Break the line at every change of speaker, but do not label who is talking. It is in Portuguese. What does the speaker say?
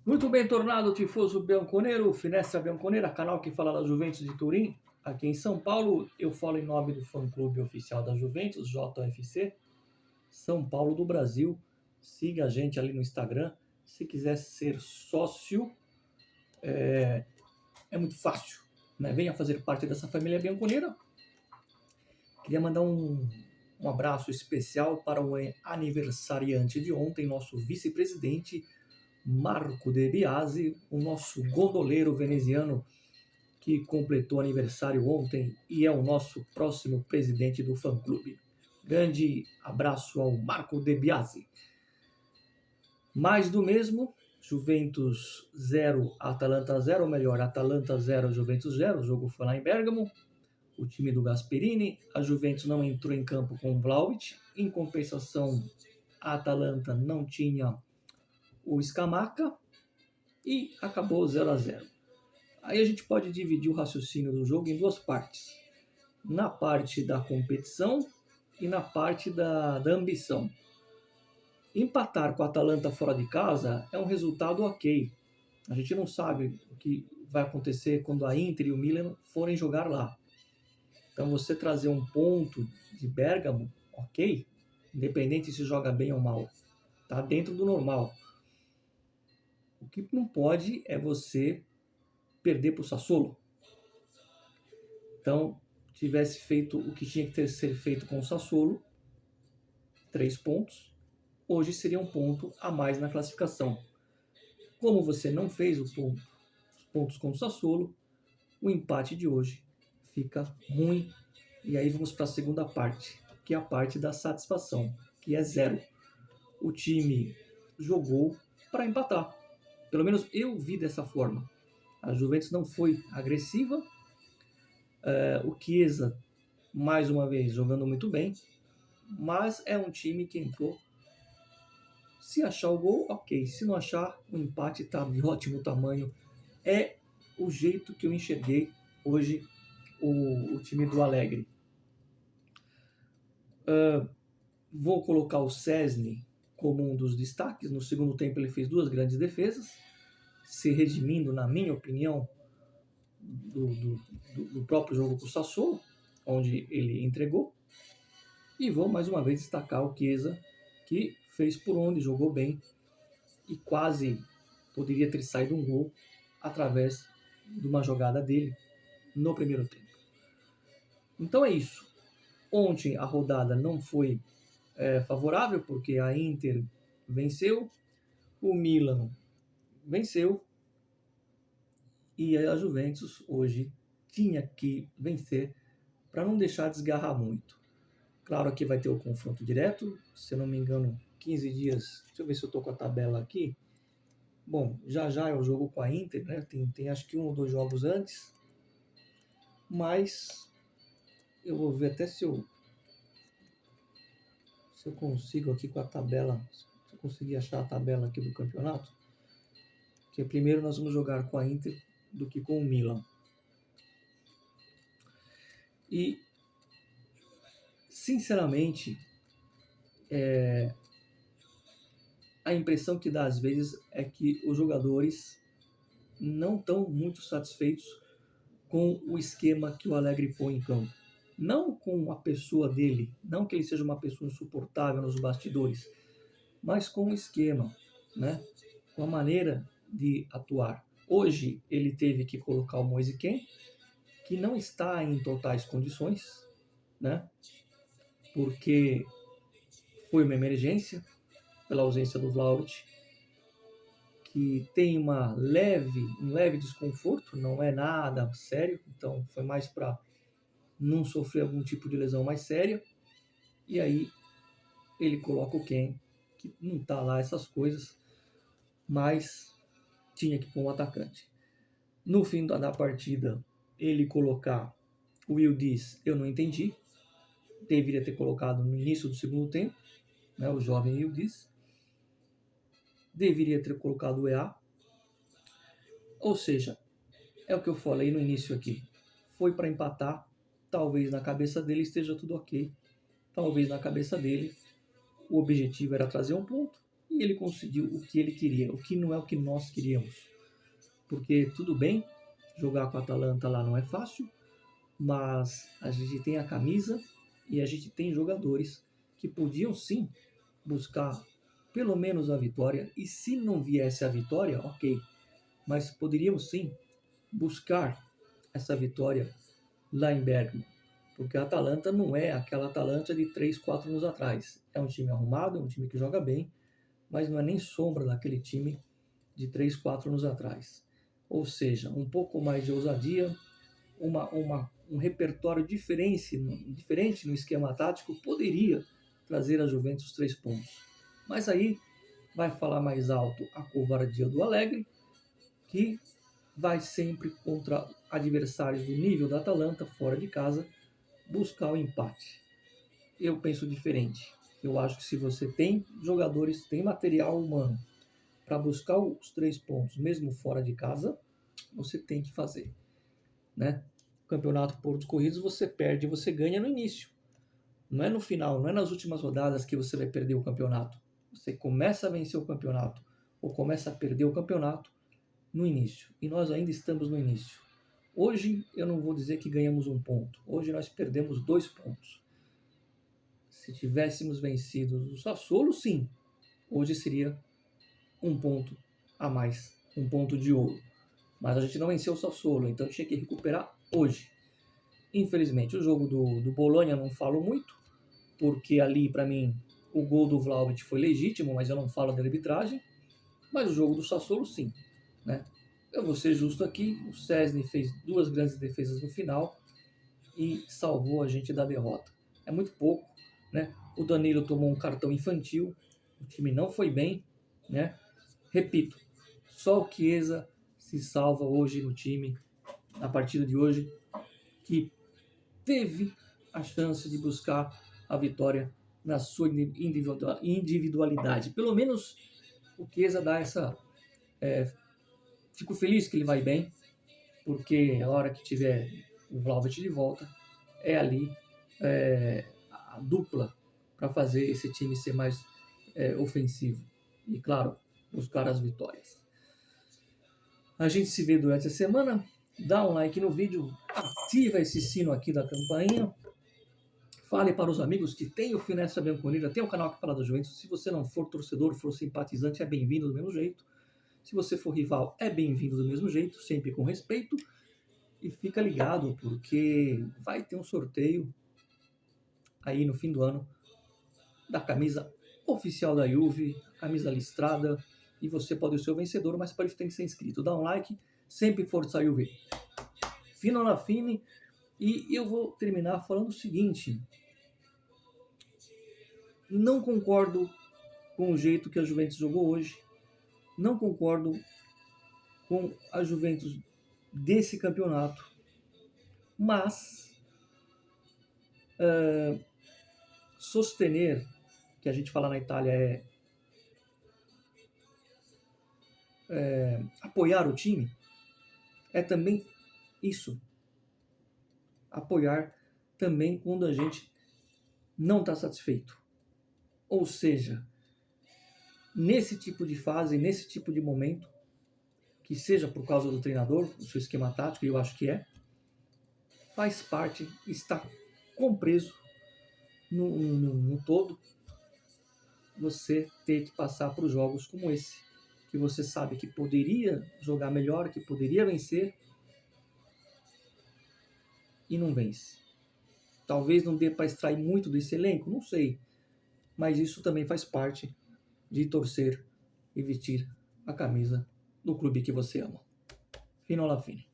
Muito bem tornado, tifoso bianconeiro, Finestra Bianconera, canal que fala da Juventus de Turim. Aqui em São Paulo, eu falo em nome do fã-clube oficial da Juventus, JFC, São Paulo do Brasil. Siga a gente ali no Instagram. Se quiser ser sócio, é muito fácil, né? Venha fazer parte dessa família bianconeira. Queria mandar um abraço especial para o aniversariante de ontem, nosso vice-presidente, Marco De Biasi, o nosso gondoleiro veneziano que completou aniversário ontem e é o nosso próximo presidente do fã-clube. Grande abraço ao Marco De Biasi. Mais do mesmo, Juventus 0, Atalanta 0, ou melhor, Atalanta 0, Juventus 0, o jogo foi lá em Bergamo, o time do Gasperini. A Juventus não entrou em campo com o Vlahovic, em compensação, a Atalanta não tinha o Scamacca e acabou 0-0. Aí a gente pode dividir o raciocínio do jogo em duas partes. Na parte da competição e na parte da ambição. Empatar com a Atalanta fora de casa é um resultado ok. A gente não sabe o que vai acontecer quando a Inter e o Milan forem jogar lá. Então você trazer um ponto de Bergamo, ok, independente se joga bem ou mal, está dentro do normal. O que não pode é você perder para o Sassuolo. Então, tivesse feito o que tinha que ser feito com o Sassuolo, 3 pontos, hoje seria um ponto a mais na classificação. Como você não fez os pontos com o Sassuolo, o empate de hoje fica ruim. E aí vamos para a segunda parte, que é a parte da satisfação, que é 0. O time jogou para empatar. Pelo menos eu vi dessa forma. A Juventus não foi agressiva. O Chiesa, mais uma vez, jogando muito bem. Mas é um time que entrou. Se achar o gol, ok. Se não achar, o empate está de ótimo tamanho. É o jeito que eu enxerguei hoje o time do Allegri. Vou colocar o Szczęsny como um dos destaques. No segundo tempo ele fez 2 grandes defesas, se redimindo, na minha opinião, do próprio jogo com o Sassuolo, onde ele entregou. E vou mais uma vez destacar o Chiesa, que fez por onde, jogou bem e quase poderia ter saído um gol através de uma jogada dele no primeiro tempo. Então é isso. Ontem a rodada não foi favorável, porque a Inter venceu, o Milan venceu e a Juventus hoje tinha que vencer para não deixar desgarrar muito. Claro que vai ter o confronto direto, se eu não me engano, 15 dias. Deixa eu ver se eu estou com a tabela aqui. Bom, já é o jogo com a Inter, né? Tem acho que 1 ou 2 jogos antes, mas eu vou ver até se eu consigo aqui com a tabela, se eu conseguir achar a tabela aqui do campeonato, que primeiro nós vamos jogar com a Inter do que com o Milan. E, sinceramente, a impressão que dá às vezes é que os jogadores não estão muito satisfeitos com o esquema que o Allegri põe em campo. Não com a pessoa dele, não que ele seja uma pessoa insuportável nos bastidores, mas com o esquema, né? Com a maneira de atuar. Hoje ele teve que colocar o Moise Kean, que não está em totais condições, né? Porque foi uma emergência pela ausência do Vlahovic, que tem um leve desconforto, não é nada sério, então foi mais para não sofrer algum tipo de lesão mais séria. E aí ele coloca o Kean, que não está lá essas coisas, mas tinha que pôr um atacante. No fim da partida, ele colocar o Yildiz, eu não entendi. Deveria ter colocado no início do segundo tempo, né, o jovem Yildiz. Deveria ter colocado o EA. Ou seja, é o que eu falei no início aqui. Foi para empatar. Talvez na cabeça dele esteja tudo ok. Talvez na cabeça dele o objetivo era trazer um ponto e ele conseguiu o que ele queria, o que não é o que nós queríamos. Porque tudo bem, jogar com a Atalanta lá não é fácil, mas a gente tem a camisa e a gente tem jogadores que podiam sim buscar pelo menos a vitória, e se não viesse a vitória, ok, mas poderíamos sim buscar essa vitória lá em Bergamo, porque a Atalanta não é aquela Atalanta de 3, 4 anos atrás. É um time arrumado, é um time que joga bem, mas não é nem sombra daquele time de 3, 4 anos atrás. Ou seja, um pouco mais de ousadia, um repertório diferente no esquema tático poderia trazer a Juventus 3 pontos. Mas aí vai falar mais alto a covardia do Allegri, que vai sempre contra adversários do nível da Atalanta, fora de casa, buscar o empate. Eu penso diferente. Eu acho que se você tem jogadores, tem material humano para buscar os 3 pontos, mesmo fora de casa, você tem que fazer, né? O campeonato por pontos corridos você perde, você ganha no início. Não é no final, não é nas últimas rodadas que você vai perder o campeonato. Você começa a vencer o campeonato ou começa a perder o campeonato no início. E nós ainda estamos no início. Hoje eu não vou dizer que ganhamos 1 ponto. Hoje nós perdemos 2 pontos. Se tivéssemos vencido o Sassuolo, sim. Hoje seria 1 ponto a mais, 1 ponto de ouro. Mas a gente não venceu o Sassuolo, então tinha que recuperar hoje. Infelizmente, o jogo do Bolonha não falo muito, porque ali, para mim, o gol do Vlahovic foi legítimo, mas eu não falo da arbitragem. Mas o jogo do Sassuolo, sim, né? Eu vou ser justo aqui, o Szczęsny fez 2 grandes defesas no final e salvou a gente da derrota. É muito pouco, né? O Danilo tomou um cartão infantil, o time não foi bem, né? Repito, só o Chiesa se salva hoje no time, na partida de hoje, que teve a chance de buscar a vitória na sua individualidade. Pelo menos o Chiesa dá essa... fico feliz que ele vai bem, porque a hora que tiver o Vlahovic de volta, é ali a dupla para fazer esse time ser mais ofensivo. E, claro, buscar as vitórias. A gente se vê durante a semana. Dá um like no vídeo, ativa esse sino aqui da campainha. Fale para os amigos que tem o Finestra Bianconera, tem um canal que fala da Juventus. Se você não for torcedor, for simpatizante, é bem-vindo do mesmo jeito. Se você for rival, é bem-vindo do mesmo jeito, sempre com respeito. E fica ligado, porque vai ter um sorteio aí no fim do ano da camisa oficial da Juve, camisa listrada, e você pode ser o vencedor, mas para isso tem que ser inscrito. Dá um like, sempre Forza Juve. Fino alla fine, e eu vou terminar falando o seguinte: não concordo com o jeito que a Juventus jogou hoje, não concordo com a Juventus desse campeonato, mas sostener, que a gente fala na Itália apoiar o time, é também isso. Apoiar também quando a gente não está satisfeito. Ou seja, nesse tipo de fase, nesse tipo de momento, que seja por causa do treinador, do seu esquema tático, e eu acho que faz parte, está compreso no todo, você ter que passar por jogos como esse, que você sabe que poderia jogar melhor, que poderia vencer, e não vence. Talvez não dê para extrair muito desse elenco, não sei. Mas isso também faz parte de torcer e vestir a camisa do clube que você ama. Fino alla fine.